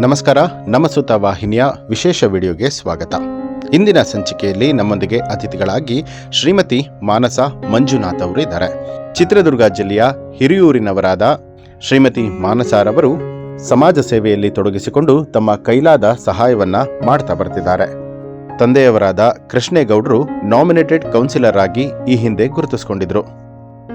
ನಮಸ್ಕಾರ. ನಮ್ಮ ಸುತ್ತ ವಾಹಿನಿಯ ವಿಶೇಷ ವಿಡಿಯೋಗೆ ಸ್ವಾಗತ. ಇಂದಿನ ಸಂಚಿಕೆಯಲ್ಲಿ ನಮ್ಮೊಂದಿಗೆ ಅತಿಥಿಗಳಾಗಿ ಶ್ರೀಮತಿ ಮಾನಸ ಮಂಜುನಾಥ್ ಅವರು ಇದ್ದಾರೆ. ಚಿತ್ರದುರ್ಗ ಜಿಲ್ಲೆಯ ಹಿರಿಯೂರಿನವರಾದ ಶ್ರೀಮತಿ ಮಾನಸರವರು ಸಮಾಜ ಸೇವೆಯಲ್ಲಿ ತೊಡಗಿಸಿಕೊಂಡು ತಮ್ಮ ಕೈಲಾದ ಸಹಾಯವನ್ನ ಮಾಡ್ತಾ ಬರ್ತಿದ್ದಾರೆ. ತಂದೆಯವರಾದ ಕೃಷ್ಣೇಗೌಡರು ನಾಮಿನೇಟೆಡ್ ಕೌನ್ಸಿಲರ್ ಆಗಿ ಈ ಹಿಂದೆ ಗುರುತಿಸಿಕೊಂಡಿದ್ರು.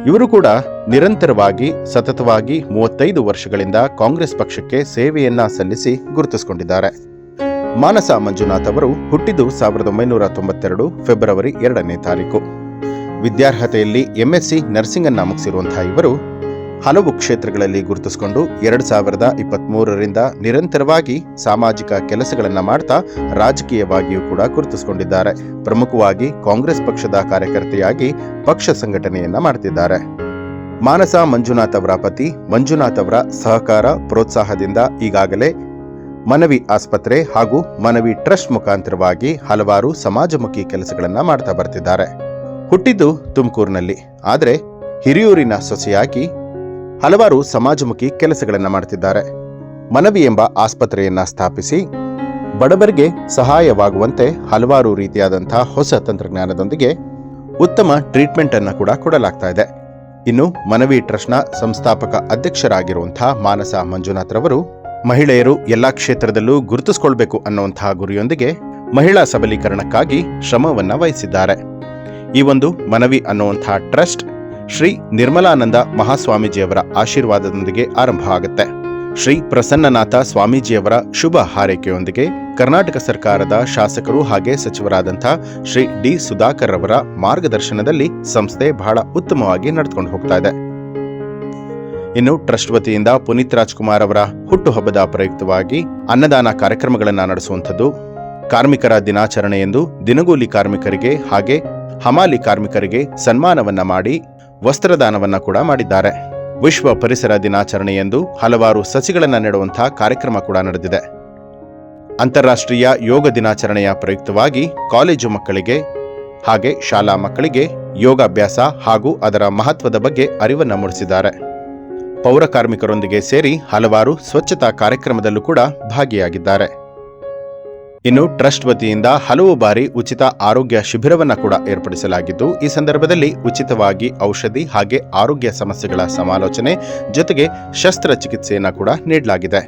ಇವರು ಕೂಡ ನಿರಂತರವಾಗಿ ಸತತವಾಗಿ 35 ವರ್ಷಗಳಿಂದ ಕಾಂಗ್ರೆಸ್ ಪಕ್ಷಕ್ಕೆ ಸೇವೆಯನ್ನ ಸಲ್ಲಿಸಿ ಗುರುತಿಸಿಕೊಂಡಿದ್ದಾರೆ. ಮಾನಸ ಮಂಜುನಾಥ್ ಅವರು ಹುಟ್ಟಿದ್ದು 1992 ಫೆಬ್ರವರಿ 2ನೇ ತಾರೀಕು. ವಿದ್ಯಾರ್ಹತೆಯಲ್ಲಿ ಎಂಎಸ್ಸಿ ನರ್ಸಿಂಗ್ ಅನ್ನ ಮುಗಿಸಿರುವಂತಹ ಇವರು ಹಲವು ಕ್ಷೇತ್ರಗಳಲ್ಲಿ ಗುರುತಿಸಿಕೊಂಡು 2023ರಿಂದ ನಿರಂತರವಾಗಿ ಸಾಮಾಜಿಕ ಕೆಲಸಗಳನ್ನು ಮಾಡ್ತಾ ರಾಜಕೀಯವಾಗಿಯೂ ಕೂಡ ಗುರುತಿಸಿಕೊಂಡಿದ್ದಾರೆ. ಪ್ರಮುಖವಾಗಿ ಕಾಂಗ್ರೆಸ್ ಪಕ್ಷದ ಕಾರ್ಯಕರ್ತೆಯಾಗಿ ಪಕ್ಷ ಸಂಘಟನೆಯನ್ನ ಮಾಡ್ತಿದ್ದಾರೆ. ಮಾನಸ ಮಂಜುನಾಥ್ ಅವರ ಪತಿ ಮಂಜುನಾಥ್ ಅವರ ಸಹಕಾರ ಪ್ರೋತ್ಸಾಹದಿಂದ ಈಗಾಗಲೇ ಮನವಿ ಆಸ್ಪತ್ರೆ ಹಾಗೂ ಮನವಿ ಟ್ರಸ್ಟ್ ಮುಖಾಂತರವಾಗಿ ಹಲವಾರು ಸಮಾಜಮುಖಿ ಕೆಲಸಗಳನ್ನ ಮಾಡ್ತಾ ಬರ್ತಿದ್ದಾರೆ. ಹುಟ್ಟಿದ್ದು ತುಮಕೂರಿನಲ್ಲಿ, ಆದರೆ ಹಿರಿಯೂರಿನ ಸೊಸೆಯಾಗಿ ಹಲವಾರು ಸಮಾಜಮುಖಿ ಕೆಲಸಗಳನ್ನು ಮಾಡ್ತಿದ್ದಾರೆ. ಮನವಿ ಎಂಬ ಆಸ್ಪತ್ರೆಯನ್ನ ಸ್ಥಾಪಿಸಿ ಬಡವರಿಗೆ ಸಹಾಯವಾಗುವಂತೆ ಹಲವಾರು ರೀತಿಯಾದಂತಹ ಹೊಸ ತಂತ್ರಜ್ಞಾನದೊಂದಿಗೆ ಉತ್ತಮ ಟ್ರೀಟ್ಮೆಂಟ್ ಅನ್ನು ಕೂಡ ಕೊಡಲಾಗ್ತಾ ಇದೆ. ಇನ್ನು ಮನವಿ ಟ್ರಸ್ಟ್ನ ಸಂಸ್ಥಾಪಕ ಅಧ್ಯಕ್ಷರಾಗಿರುವಂತಹ ಮಾನಸ ಮಂಜುನಾಥ್ ರವರು ಮಹಿಳೆಯರು ಎಲ್ಲಾ ಕ್ಷೇತ್ರದಲ್ಲೂ ಗುರುತಿಸಿಕೊಳ್ಬೇಕು ಅನ್ನುವಂತಹ ಗುರಿಯೊಂದಿಗೆ ಮಹಿಳಾ ಸಬಲೀಕರಣಕ್ಕಾಗಿ ಶ್ರಮವನ್ನ ವಹಿಸಿದ್ದಾರೆ. ಈ ಒಂದು ಮನವಿ ಅನ್ನುವಂತಹ ಟ್ರಸ್ಟ್ ಶ್ರೀ ನಿರ್ಮಲಾನಂದ ಮಹಾಸ್ವಾಮೀಜಿಯವರ ಆಶೀರ್ವಾದದೊಂದಿಗೆ ಆರಂಭ ಆಗುತ್ತೆ. ಶ್ರೀ ಪ್ರಸನ್ನನಾಥ ಸ್ವಾಮೀಜಿಯವರ ಶುಭ ಹಾರೈಕೆಯೊಂದಿಗೆ ಕರ್ನಾಟಕ ಸರ್ಕಾರದ ಶಾಸಕರು ಹಾಗೆ ಸಚಿವರಾದಂಥ ಶ್ರೀ ಡಿ ಸುಧಾಕರ್ ಅವರ ಮಾರ್ಗದರ್ಶನದಲ್ಲಿ ಸಂಸ್ಥೆ ಬಹಳ ಉತ್ತಮವಾಗಿ ನಡೆದುಕೊಂಡು ಹೋಗ್ತಾ ಇದೆ. ಇನ್ನು ಟ್ರಸ್ಟ್ ವತಿಯಿಂದ ಪುನೀತ್ ರಾಜ್ಕುಮಾರ್ ಅವರ ಹುಟ್ಟುಹಬ್ಬದ ಪ್ರಯುಕ್ತವಾಗಿ ಅನ್ನದಾನ ಕಾರ್ಯಕ್ರಮಗಳನ್ನು ನಡೆಸುವಂಥದ್ದು, ಕಾರ್ಮಿಕರ ದಿನಾಚರಣೆ ಎಂದು ದಿನಗೂಲಿ ಕಾರ್ಮಿಕರಿಗೆ ಹಾಗೆ ಹಮಾಲಿ ಕಾರ್ಮಿಕರಿಗೆ ಸನ್ಮಾನವನ್ನ ಮಾಡಿ ವಸ್ತ್ರದಾನವನ್ನ ಕೂಡ ಮಾಡಿದ್ದಾರೆ. ವಿಶ್ವ ಪರಿಸರ ದಿನಾಚರಣೆಯೆಂದು ಹಲವಾರು ಸಸಿಗಳನ್ನು ನೆಡುವಂತಹ ಕಾರ್ಯಕ್ರಮ ಕೂಡ ನಡೆದಿದೆ. ಅಂತಾರಾಷ್ಟ್ರೀಯ ಯೋಗ ದಿನಾಚರಣೆಯ ಪ್ರಯುಕ್ತವಾಗಿ ಕಾಲೇಜು ಮಕ್ಕಳಿಗೆ ಹಾಗೆ ಶಾಲಾ ಮಕ್ಕಳಿಗೆ ಯೋಗಾಭ್ಯಾಸ ಹಾಗೂ ಅದರ ಮಹತ್ವದ ಬಗ್ಗೆ ಅರಿವನ್ನ ಮೂಡಿಸಿದ್ದಾರೆ. ಪೌರ ಕಾರ್ಮಿಕರೊಂದಿಗೆ ಸೇರಿ ಹಲವಾರು ಸ್ವಚ್ಛತಾ ಕಾರ್ಯಕ್ರಮದಲ್ಲೂ ಕೂಡ ಭಾಗಿಯಾಗಿದ್ದಾರೆ. ಇನ್ನು ಟ್ರಸ್ಟ್ ವತಿಯಿಂದ ಹಲವು ಬಾರಿ ಉಚಿತ ಆರೋಗ್ಯ ಶಿಬಿರವನ್ನ ಕೂಡ ಏರ್ಪಡಿಸಲಾಗಿದ್ದು, ಈ ಸಂದರ್ಭದಲ್ಲಿ ಉಚಿತವಾಗಿ ಔಷಧಿ ಹಾಗೆ ಆರೋಗ್ಯ ಸಮಸ್ಯೆಗಳ ಸಮಾಲೋಚನೆ ಜೊತೆಗೆ ಶಸ್ತ್ರಚಿಕಿತ್ಸೆಯನ್ನ ಕೂಡ ನೀಡಲಾಗಿದೆ.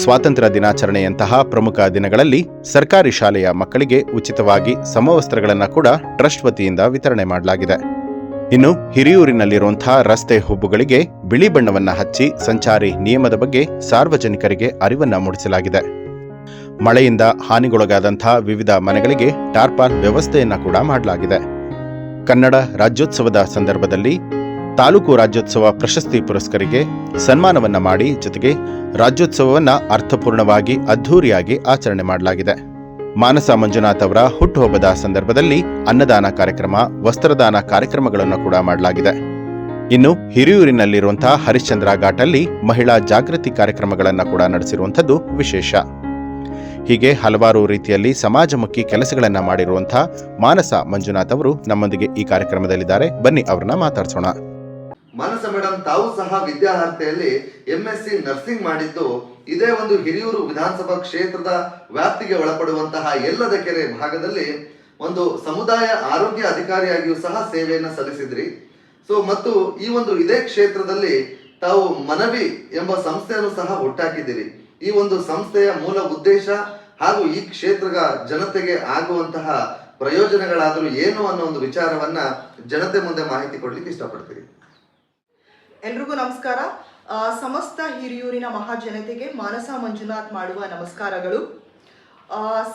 ಸ್ವಾತಂತ್ರ್ಯ ದಿನಾಚರಣೆಯಂತಹ ಪ್ರಮುಖ ದಿನಗಳಲ್ಲಿ ಸರ್ಕಾರಿ ಶಾಲೆಯ ಮಕ್ಕಳಿಗೆ ಉಚಿತವಾಗಿ ಸಮವಸ್ತ್ರಗಳನ್ನ ಕೂಡ ಟ್ರಸ್ಟ್ ವತಿಯಿಂದ ವಿತರಣೆ ಮಾಡಲಾಗಿದೆ. ಇನ್ನು ಹಿರಿಯೂರಿನಲ್ಲಿರುವಂತಹ ರಸ್ತೆ ಹುಬ್ಬುಗಳಿಗೆ ಬಿಳಿ ಬಣ್ಣವನ್ನ ಹಚ್ಚಿ ಸಂಚಾರಿ ನಿಯಮದ ಬಗ್ಗೆ ಸಾರ್ವಜನಿಕರಿಗೆ ಅರಿವನ್ನ ಮೂಡಿಸಲಾಗಿದೆ. ಮಳೆಯಿಂದ ಹಾನಿಗೊಳಗಾದಂತಹ ವಿವಿಧ ಮನೆಗಳಿಗೆ ಟಾರ್ಪಾಲ್ ವ್ಯವಸ್ಥೆಯನ್ನ ಕೂಡ ಮಾಡಲಾಗಿದೆ. ಕನ್ನಡ ರಾಜ್ಯೋತ್ಸವದ ಸಂದರ್ಭದಲ್ಲಿ ತಾಲೂಕು ರಾಜ್ಯೋತ್ಸವ ಪ್ರಶಸ್ತಿ ಪುರಸ್ಕರಿಗೆ ಸನ್ಮಾನವನ್ನ ಮಾಡಿ ಜೊತೆಗೆ ರಾಜ್ಯೋತ್ಸವವನ್ನ ಅರ್ಥಪೂರ್ಣವಾಗಿ ಅದ್ಧೂರಿಯಾಗಿ ಆಚರಣೆ ಮಾಡಲಾಗಿದೆ. ಮಾನಸ ಮಂಜುನಾಥ್ ಅವರ ಹುಟ್ಟುಹಬ್ಬದ ಸಂದರ್ಭದಲ್ಲಿ ಅನ್ನದಾನ ಕಾರ್ಯಕ್ರಮ, ವಸ್ತ್ರದಾನ ಕಾರ್ಯಕ್ರಮಗಳನ್ನು ಕೂಡ ಮಾಡಲಾಗಿದೆ. ಇನ್ನು ಹಿರಿಯೂರಿನಲ್ಲಿರುವಂತಹ ಹರಿಶ್ಚಂದ್ರ ಘಾಟಲ್ಲಿ ಮಹಿಳಾ ಜಾಗೃತಿ ಕಾರ್ಯಕ್ರಮಗಳನ್ನು ಕೂಡ ನಡೆಸಿರುವಂಥದ್ದು ವಿಶೇಷ. ಹೀಗೆ ಹಲವಾರು ರೀತಿಯಲ್ಲಿ ಸಮಾಜಮುಖಿ ಕೆಲಸಗಳನ್ನ ಮಾಡಿರುವಂತಹ ಮಾನಸ ಮಂಜುನಾಥ್ ಅವರು ನಮ್ಮೊಂದಿಗೆ ಈ ಕಾರ್ಯಕ್ರಮದಲ್ಲಿದ್ದಾರೆ. ಬನ್ನಿ ಅವರನ್ನ ಮಾತಾಡ್ಸೋಣ. ಮಾನಸ ಮೇಡಮ್, ತಾವು ಸಹ ವಿದ್ಯಾರ್ಹತೆಯಲ್ಲಿ ಎಂಎಸ್ಸಿ ನರ್ಸಿಂಗ್ ಮಾಡಿದ್ದು ಇದೇ ಒಂದು ಹಿರಿಯೂರು ವಿಧಾನಸಭಾ ಕ್ಷೇತ್ರದ ವ್ಯಾಪ್ತಿಗೆ ಒಳಪಡುವಂತಹ ಯಲ್ಲದಕೆರೆ ಭಾಗದಲ್ಲಿ ಒಂದು ಸಮುದಾಯ ಆರೋಗ್ಯ ಅಧಿಕಾರಿಯಾಗಿಯೂ ಸಹ ಸೇವೆಯನ್ನ ಸಲ್ಲಿಸಿದ್ರಿ. ಮತ್ತು ಈ ಒಂದು ಇದೇ ಕ್ಷೇತ್ರದಲ್ಲಿ ತಾವು ಮನವಿ ಎಂಬ ಸಂಸ್ಥೆಯನ್ನು ಸಹ ಹುಟ್ಟಾಕಿದ್ದೀರಿ. ಈ ಒಂದು ಸಂಸ್ಥೆಯ ಮೂಲ ಉದ್ದೇಶ ಹಾಗೂ ಈ ಕ್ಷೇತ್ರದ ಜನತೆಗೆ ಆಗುವಂತಹ ಪ್ರಯೋಜನಗಳಾದರೂ ಏನು ಅನ್ನೋ ಒಂದು ವಿಚಾರವನ್ನ ಜನತೆ ಮುಂದೆ ಮಾಹಿತಿ ಕೊಡ್ಲಿಕ್ಕೆ ಇಷ್ಟಪಡ್ತೀರಿ. ಎಲ್ರಿಗೂ ನಮಸ್ಕಾರ. ಸಮಸ್ತ ಹಿರಿಯೂರಿನ ಮಹಾಜನತೆಗೆ ಮಾನಸ ಮಂಜುನಾಥ್ ಮಾಡುವ ನಮಸ್ಕಾರಗಳು.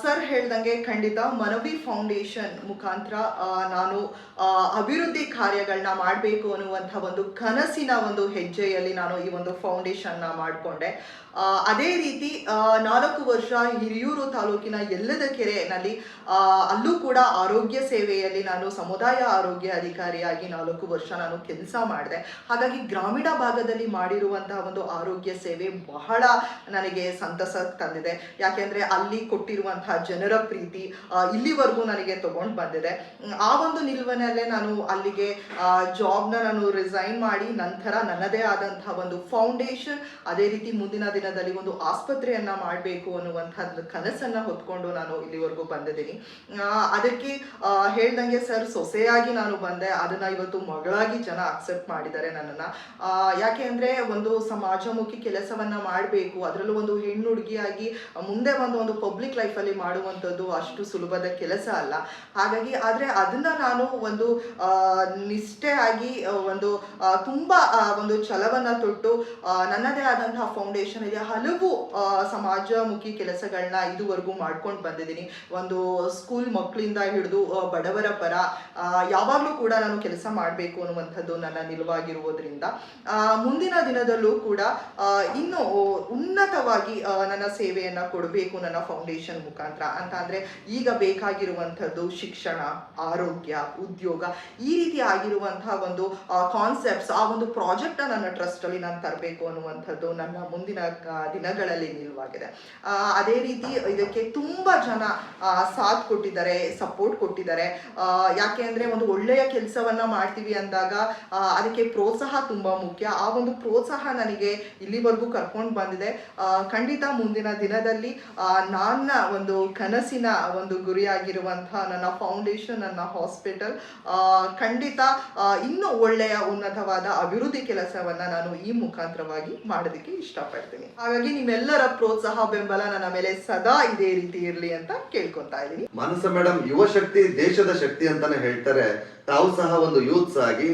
ಸರ್ ಹೇಳ್ದಂಗೆ ಖಂಡಿತ ಮನವಿ ಫೌಂಡೇಶನ್ ಮುಖಾಂತರ ನಾನು ಅಭಿವೃದ್ಧಿ ಕಾರ್ಯಗಳನ್ನ ಮಾಡಬೇಕು ಅನ್ನುವಂಥ ಒಂದು ಕನಸಿನ ಒಂದು ಹೆಜ್ಜೆಯಲ್ಲಿ ನಾನು ಈ ಒಂದು ಫೌಂಡೇಶನ್ನ ಮಾಡಿಕೊಂಡೆ. ಅದೇ ರೀತಿ 4 ವರ್ಷ ಹಿರಿಯೂರು ತಾಲೂಕಿನ ಯಲ್ಲದಕೆರೆಯಲ್ಲಿ ಅಲ್ಲೂ ಕೂಡ ಆರೋಗ್ಯ ಸೇವೆಯಲ್ಲಿ ನಾನು ಸಮುದಾಯ ಆರೋಗ್ಯ ಅಧಿಕಾರಿಯಾಗಿ 4 ವರ್ಷ ನಾನು ಕೆಲಸ ಮಾಡಿದೆ. ಹಾಗಾಗಿ ಗ್ರಾಮೀಣ ಭಾಗದಲ್ಲಿ ಮಾಡಿರುವಂತಹ ಒಂದು ಆರೋಗ್ಯ ಸೇವೆ ಬಹಳ ನನಗೆ ಸಂತಸ ತಂದಿದೆ. ಯಾಕೆಂದರೆ ಅಲ್ಲಿ ಕೊಟ್ಟಿರುವಂತಹ ಜನರ ಪ್ರೀತಿ ಇಲ್ಲಿವರೆಗೂ ನನಗೆ ತಗೊಂಡು ಬಂದಿದೆ. ಆ ಒಂದು ನಿಲುವಿನಲ್ಲೇ ನಾನು ಅಲ್ಲಿಗೆ ಜಾಬ್ನ ನಾನು ರಿಸೈನ್ ಮಾಡಿ ನಂತರ ನನ್ನದೇ ಆದಂತಹ ಒಂದು ಫೌಂಡೇಶನ್, ಅದೇ ರೀತಿ ಮುಂದಿನ ದಿನದಲ್ಲಿ ಒಂದು ಆಸ್ಪತ್ರೆಯನ್ನ ಮಾಡಬೇಕು ಅನ್ನುವಂಥದ್ದು ಕನಸನ್ನ ಹೊತ್ಕೊಂಡು ನಾನು ಇಲ್ಲಿವರೆಗೂ ಬಂದಿದ್ದೀನಿ. ಅದಕ್ಕೆ ಹೇಳ್ದಂಗೆ ಸರ್, ಸೊಸೆಯಾಗಿ ನಾನು ಬಂದೆ, ಅದನ್ನ ಇವತ್ತು ಮಗಳಾಗಿ ಜನ ಅಕ್ಸೆಪ್ಟ್ ಮಾಡಿದ್ದಾರೆ ನನ್ನನ್ನು. ಯಾಕೆ ಅಂದರೆ ಒಂದು ಸಮಾಜಮುಖಿ ಕೆಲಸವನ್ನ ಮಾಡಬೇಕು, ಅದರಲ್ಲೂ ಒಂದು ಹೆಣ್ಣು ಹುಡುಗಿಯಾಗಿ ಮುಂದೆ ಒಂದು ಪಬ್ಲಿಕ್ ಲೈಫಲ್ಲಿ ಮಾಡುವಂಥದ್ದು ಅಷ್ಟು ಸುಲಭದ ಕೆಲಸ ಅಲ್ಲ. ಹಾಗಾಗಿ ಆದರೆ ಅದನ್ನ ನಾನು ಒಂದು ನಿಷ್ಠೆಯಾಗಿ ಒಂದು ತುಂಬ ಒಂದು ಛಲವನ್ನು ತೊಟ್ಟು ನನ್ನದೇ ಆದಂತಹ ಫೌಂಡೇಶನ್ ಇದೆ. ಹಲವು ಸಮಾಜಮುಖಿ ಕೆಲಸಗಳನ್ನ ಇದುವರೆಗೂ ಮಾಡ್ಕೊಂಡು ಬಂದಿದ್ದೀನಿ. ಒಂದು ಸ್ಕೂಲ್ ಮಕ್ಕಳಿಂದ ಹಿಡಿದು ಬಡವರ ಪರ ಯಾವಾಗಲೂ ಕೂಡ ನಾನು ಕೆಲಸ ಮಾಡಬೇಕು ಅನ್ನುವಂಥದ್ದು ನನ್ನ ನಿಲುವಾಗಿರುವುದರಿಂದ ಮುಂದಿನ ದಿನದಲ್ಲೂ ಕೂಡ ಇನ್ನೂ ಉನ್ನತವಾಗಿ ನನ್ನ ಸೇವೆಯನ್ನು ಕೊಡಬೇಕು ನನ್ನ ಫೌಂಡೇಶನ್ ಮುಖಾಂತರ. ಅಂತ ಅಂದರೆ ಈಗ ಬೇಕಾಗಿರುವಂಥದ್ದು ಶಿಕ್ಷಣ, ಆರೋಗ್ಯ, ಉದ್ಯೋಗ, ಈ ರೀತಿ ಆಗಿರುವಂತಹ ಒಂದು ಕಾನ್ಸೆಪ್ಟ್ಸ್, ಆ ಒಂದು ಪ್ರಾಜೆಕ್ಟ್ನ ನನ್ನ ಟ್ರಸ್ಟಲ್ಲಿ ನಾನು ತರಬೇಕು ಅನ್ನುವಂಥದ್ದು ನನ್ನ ಮುಂದಿನ ದಿನಗಳಲ್ಲಿ ನಿಲುವಾಗಿದೆ. ಅದೇ ರೀತಿ ಇದಕ್ಕೆ ತುಂಬ ಜನ ಸಾಥ್ ಕೊಟ್ಟಿದ್ದಾರೆ, ಸಪೋರ್ಟ್ ಕೊಟ್ಟಿದ್ದಾರೆ. ಯಾಕೆ ಅಂದರೆ ಒಂದು ಒಳ್ಳೆಯ ಕೆಲಸವನ್ನು ಮಾಡ್ತೀವಿ ಅಂದಾಗ ಅದಕ್ಕೆ ಪ್ರೋತ್ಸಾಹ ತುಂಬ ಮುಖ್ಯ. ಆ ಒಂದು ಪ್ರೋತ್ಸಾಹ ನನಗೆ ಇಲ್ಲಿವರೆಗೂ ಕರ್ಕೊಂಡು ಬಂದಿದೆ. ಖಂಡಿತ ಮುಂದಿನ ದಿನದಲ್ಲಿ ನನ್ನ ಒಂದು ಕನಸಿನ ಒಂದು ಗುರಿಯಾಗಿರುವಂತಹ ನನ್ನ ಫೌಂಡೇಶನ್, ನನ್ನ ಹಾಸ್ಪಿಟಲ್ ಖಂಡಿತ ಇನ್ನೂ ಒಳ್ಳೆಯ ಉನ್ನತವಾದ ಅಭಿವೃದ್ಧಿ ಕೆಲಸವನ್ನು ನಾನು ಈ ಮುಖಾಂತರವಾಗಿ ಮಾಡೋದಕ್ಕೆ ಇಷ್ಟಪಡ್ತೀನಿ. ಹಾಗಾಗಿ ನಿಮ್ಮೆಲ್ಲರ ಪ್ರೋತ್ಸಾಹ, ಬೆಂಬಲ ನನ್ನ ಮೇಲೆ ಸದಾ ಇದೇ ರೀತಿ ಇರಲಿ ಅಂತ ಕೇಳ್ಕೊತಾ ಇದ್ದೀನಿ. ಮಾನಸ ಮೇಡಮ್, ಯುವ ಶಕ್ತಿ ದೇಶದ ಶಕ್ತಿ ಅಂತಾನೆ ಹೇಳ್ತಾರೆ. ತಾವು ಸಹ ಒಂದು ಯೂತ್ಸ್ ಆಗಿ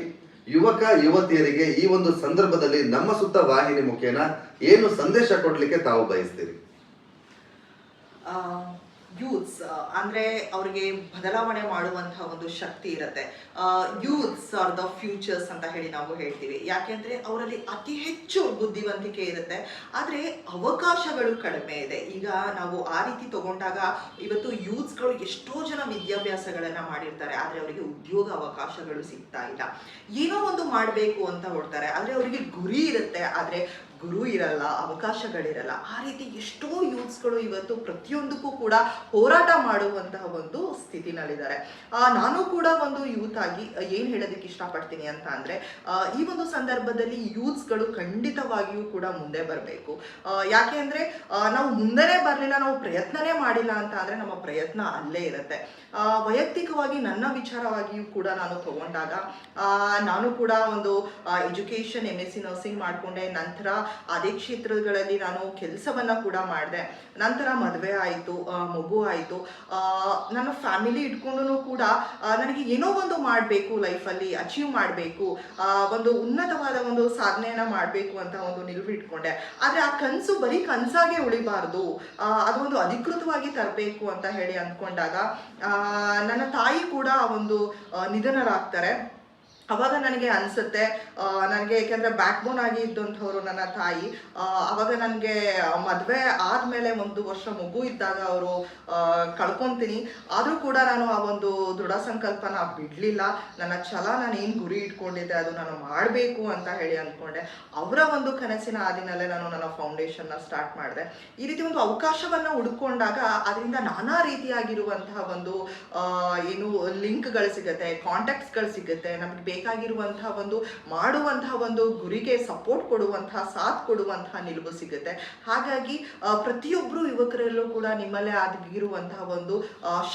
ಯುವಕ ಯುವತಿಯರಿಗೆ ಈ ಒಂದು ಸಂದರ್ಭದಲ್ಲಿ ನಮ್ಮ ಸುತ್ತ ವಾಹಿನಿ ಮುಖೇನ ಏನು ಸಂದೇಶ ಕೊಡ್ಲಿಕ್ಕೆ ತಾವು ಬಯಸ್ತೀರಿ? ಯೂತ್ಸ್ ಅಂದರೆ ಅವ್ರಿಗೆ ಬದಲಾವಣೆ ಮಾಡುವಂತಹ ಒಂದು ಶಕ್ತಿ ಇರುತ್ತೆ. ಯೂತ್ಸ್ ಆರ್ ದ ಫ್ಯೂಚರ್ಸ್ ಅಂತ ಹೇಳಿ ನಾವು ಹೇಳ್ತೀವಿ. ಯಾಕೆಂದರೆ ಅವರಲ್ಲಿ ಅತಿ ಹೆಚ್ಚು ಬುದ್ಧಿವಂತಿಕೆ ಇರುತ್ತೆ, ಆದರೆ ಅವಕಾಶಗಳು ಕಡಿಮೆ ಇದೆ. ಈಗ ನಾವು ಆ ರೀತಿ ತಗೊಂಡಾಗ ಇವತ್ತು ಯೂತ್ಸ್ಗಳು ಎಷ್ಟೋ ಜನ ವಿದ್ಯಾಭ್ಯಾಸಗಳನ್ನು ಮಾಡಿರ್ತಾರೆ, ಆದರೆ ಅವರಿಗೆ ಉದ್ಯೋಗ ಅವಕಾಶಗಳು ಸಿಗ್ತಾ ಇಲ್ಲ. ಏನೋ ಒಂದು ಮಾಡಬೇಕು ಅಂತ ಹೊಡ್ತಾರೆ, ಆದರೆ ಅವರಿಗೆ ಗುರಿ ಇರುತ್ತೆ, ಆದರೆ ಗುರು ಇರಲ್ಲ, ಅವಕಾಶಗಳಿರಲ್ಲ. ಆ ರೀತಿ ಎಷ್ಟೋ ಯೂತ್ಸ್ಗಳು ಇವತ್ತು ಪ್ರತಿಯೊಂದಕ್ಕೂ ಕೂಡ ಹೋರಾಟ ಮಾಡುವಂತಹ ಒಂದು ಸ್ಥಿತಿನಲ್ಲಿದ್ದಾರೆ. ನಾನು ಕೂಡ ಒಂದು ಯೂತ್ ಆಗಿ ಏನು ಹೇಳೋದಕ್ಕೆ ಇಷ್ಟಪಡ್ತೀನಿ ಅಂತ ಅಂದರೆ, ಈ ಒಂದು ಸಂದರ್ಭದಲ್ಲಿ ಯೂತ್ಸ್ಗಳು ಖಂಡಿತವಾಗಿಯೂ ಕೂಡ ಮುಂದೆ ಬರಬೇಕು. ಯಾಕೆ ಅಂದರೆ ನಾವು ಮುಂದೆನೇ ಬರಲಿಲ್ಲ, ನಾವು ಪ್ರಯತ್ನನೇ ಮಾಡಿಲ್ಲ ಅಂತ ಅಂದರೆ ನಮ್ಮ ಪ್ರಯತ್ನ ಅಲ್ಲೇ ಇರುತ್ತೆ. ವೈಯಕ್ತಿಕವಾಗಿ ನನ್ನ ವಿಚಾರವಾಗಿಯೂ ಕೂಡ ನಾನು ತಗೊಂಡಾಗ ನಾನು ಕೂಡ ಒಂದು ಎಜುಕೇಷನ್ MSc ನರ್ಸಿಂಗ್ ಮಾಡಿಕೊಂಡೆ. ನಂತರ ಅದೇ ಕ್ಷೇತ್ರಗಳಲ್ಲಿ ನಾನು ಕೆಲಸವನ್ನು ಕೂಡ ಮಾಡಿದೆ. ನಂತರ ಮದುವೆ ಆಯಿತು, ಮಗು ಆಯಿತು. ನನ್ನ ಫ್ಯಾಮಿಲಿ ಇಟ್ಕೊಂಡು ಕೂಡ ನನಗೆ ಏನೋ ಒಂದು ಮಾಡಬೇಕು, ಲೈಫಲ್ಲಿ ಅಚೀವ್ ಮಾಡಬೇಕು, ಒಂದು ಉನ್ನತವಾದ ಒಂದು ಸಾಧನೆಯನ್ನು ಮಾಡಬೇಕು ಅಂತ ಒಂದು ನಿಲುವು ಇಟ್ಕೊಂಡೆ. ಆದರೆ ಆ ಕನಸು ಬರೀ ಕನಸಾಗೆ ಉಳಿಬಾರ್ದು, ಅದೊಂದು ಅಧಿಕೃತವಾಗಿ ತರಬೇಕು ಅಂತ ಹೇಳಿ ಅಂದ್ಕೊಂಡಾಗ ನನ್ನ ತಾಯಿ ಕೂಡ ಒಂದು ನಿಧನರಾಗ್ತಾರೆ. ಅವಾಗ ನನಗೆ ಅನಿಸುತ್ತೆ, ನನಗೆ ಏಕೆಂದರೆ ಬ್ಯಾಕ್ ಬೋನ್ ಆಗಿ ಇದ್ದಂಥವ್ರು ನನ್ನ ತಾಯಿ. ಅವಾಗ ನನಗೆ ಮದುವೆ ಆದಮೇಲೆ 1 ವರ್ಷ ಮಗು ಇದ್ದಾಗ ಅವರು ಕಳ್ಕೊತೀನಿ. ಆದರೂ ಕೂಡ ನಾನು ಆ ಒಂದು ದೃಢ ಸಂಕಲ್ಪನ ಬಿಡಲಿಲ್ಲ. ನನ್ನ ಛಲ, ನಾನು ಏನು ಗುರಿ ಇಟ್ಕೊಂಡಿದ್ದೆ ಅದು ನಾನು ಮಾಡಬೇಕು ಅಂತ ಹೇಳಿ ಅಂದ್ಕೊಂಡೆ. ಅವರ ಒಂದು ಕನಸಿನ ಹಾದಿನಲ್ಲೇ ನಾನು ನನ್ನ ಫೌಂಡೇಶನ್ನ ಸ್ಟಾರ್ಟ್ ಮಾಡಿದೆ. ಈ ರೀತಿ ಒಂದು ಅವಕಾಶವನ್ನು ಹುಡ್ಕೊಂಡಾಗ ಅದರಿಂದ ನಾನಾ ರೀತಿಯಾಗಿರುವಂತಹ ಒಂದು ಏನು ಲಿಂಕ್ಗಳು ಸಿಗುತ್ತೆ, ಕಾಂಟ್ಯಾಕ್ಟ್ಸ್ಗಳು ಸಿಗುತ್ತೆ. ನಮಗೆ ಬೇಕಾಗಿರುವಂತಹ ಒಂದು ಮಾಡುವಂತಹ ಒಂದು ಗುರಿಗೆ ಸಪೋರ್ಟ್ ಕೊಡುವಂತಹ, ಸಾಥ್ ಕೊಡುವಂತಹ ನಿಲುವು ಸಿಗುತ್ತೆ. ಹಾಗಾಗಿ ಪ್ರತಿಯೊಬ್ಬರು ಯುವಕರಲ್ಲೂ ಕೂಡ ನಿಮ್ಮಲ್ಲೇ ಆಗಿರುವಂತಹ ಒಂದು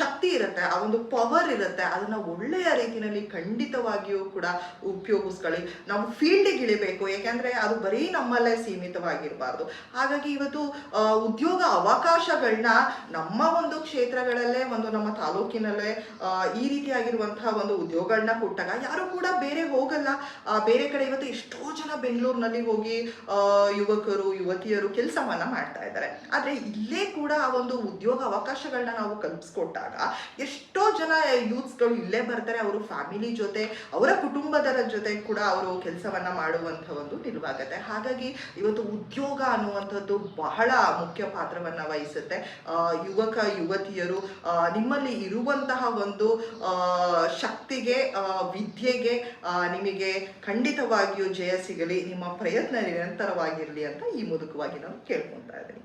ಶಕ್ತಿ ಇರುತ್ತೆ, ಆ ಒಂದು ಪವರ್ ಇರುತ್ತೆ. ಅದನ್ನು ಒಳ್ಳೆಯ ರೀತಿಯಲ್ಲಿ ಖಂಡಿತವಾಗಿಯೂ ಕೂಡ ಉಪಯೋಗಿಸ್ಕೊಳ್ಳಿ. ನಾವು ಫೀಲ್ಡಿಗೆ ಇಳಿಬೇಕು, ಯಾಕೆಂದರೆ ಅದು ಬರೀ ನಮ್ಮಲ್ಲೇ ಸೀಮಿತವಾಗಿರಬಾರ್ದು. ಹಾಗಾಗಿ ಇವತ್ತು ಉದ್ಯೋಗ ಅವಕಾಶಗಳನ್ನ ನಮ್ಮ ಒಂದು ಕ್ಷೇತ್ರಗಳಲ್ಲೇ, ಒಂದು ನಮ್ಮ ತಾಲೂಕಿನಲ್ಲೇ ಈ ರೀತಿಯಾಗಿರುವಂತಹ ಒಂದು ಉದ್ಯೋಗಗಳನ್ನ ಕೊಟ್ಟಾಗ ಯಾರು ಕೂಡ ಬೇರೆ ಹೋಗಲ್ಲ. ಬೇರೆ ಕಡೆ ಇವತ್ತು ಎಷ್ಟೋ ಜನ ಬೆಂಗಳೂರಿನಲ್ಲಿ ಹೋಗಿ ಯುವಕರು ಯುವತಿಯರು ಕೆಲಸವನ್ನ ಮಾಡ್ತಾ ಇದ್ದಾರೆ. ಆದರೆ ಇಲ್ಲೇ ಕೂಡ ಆ ಒಂದು ಉದ್ಯೋಗ ಅವಕಾಶಗಳನ್ನ ನಾವು ಕಲ್ಪಿಸ್ಕೊಟ್ಟಾಗ ಎಷ್ಟೋ ಜನ ಯೂತ್ಸ್ಗಳು ಇಲ್ಲೇ ಬರ್ತಾರೆ. ಅವರು ಫ್ಯಾಮಿಲಿ ಜೊತೆ, ಅವರ ಕುಟುಂಬದರ ಜೊತೆ ಕೂಡ ಅವರು ಕೆಲಸವನ್ನ ಮಾಡುವಂಥ ಒಂದು ನಿಲುವಾಗುತ್ತೆ. ಹಾಗಾಗಿ ಇವತ್ತು ಉದ್ಯೋಗ ಅನ್ನುವಂಥದ್ದು ಬಹಳ ಮುಖ್ಯ ಪಾತ್ರವನ್ನು ವಹಿಸುತ್ತೆ. ಯುವಕ ಯುವತಿಯರು ನಿಮ್ಮಲ್ಲಿ ಇರುವಂತಹ ಒಂದು ಶಕ್ತಿಗೆ, ವಿದ್ಯೆಗೆ ನಿಮಗೆ ಖಂಡಿತವಾಗಿಯೂ ಜಯ ಸಿಗಲಿ. ನಿಮ್ಮ ಪ್ರಯತ್ನ ನಿರಂತರವಾಗಿರಲಿ ಅಂತ ಈ ಮೂಲಕವಾಗಿ ನಾನು ಕೇಳ್ಕೊತಾ ಇದ್ದೀನಿ.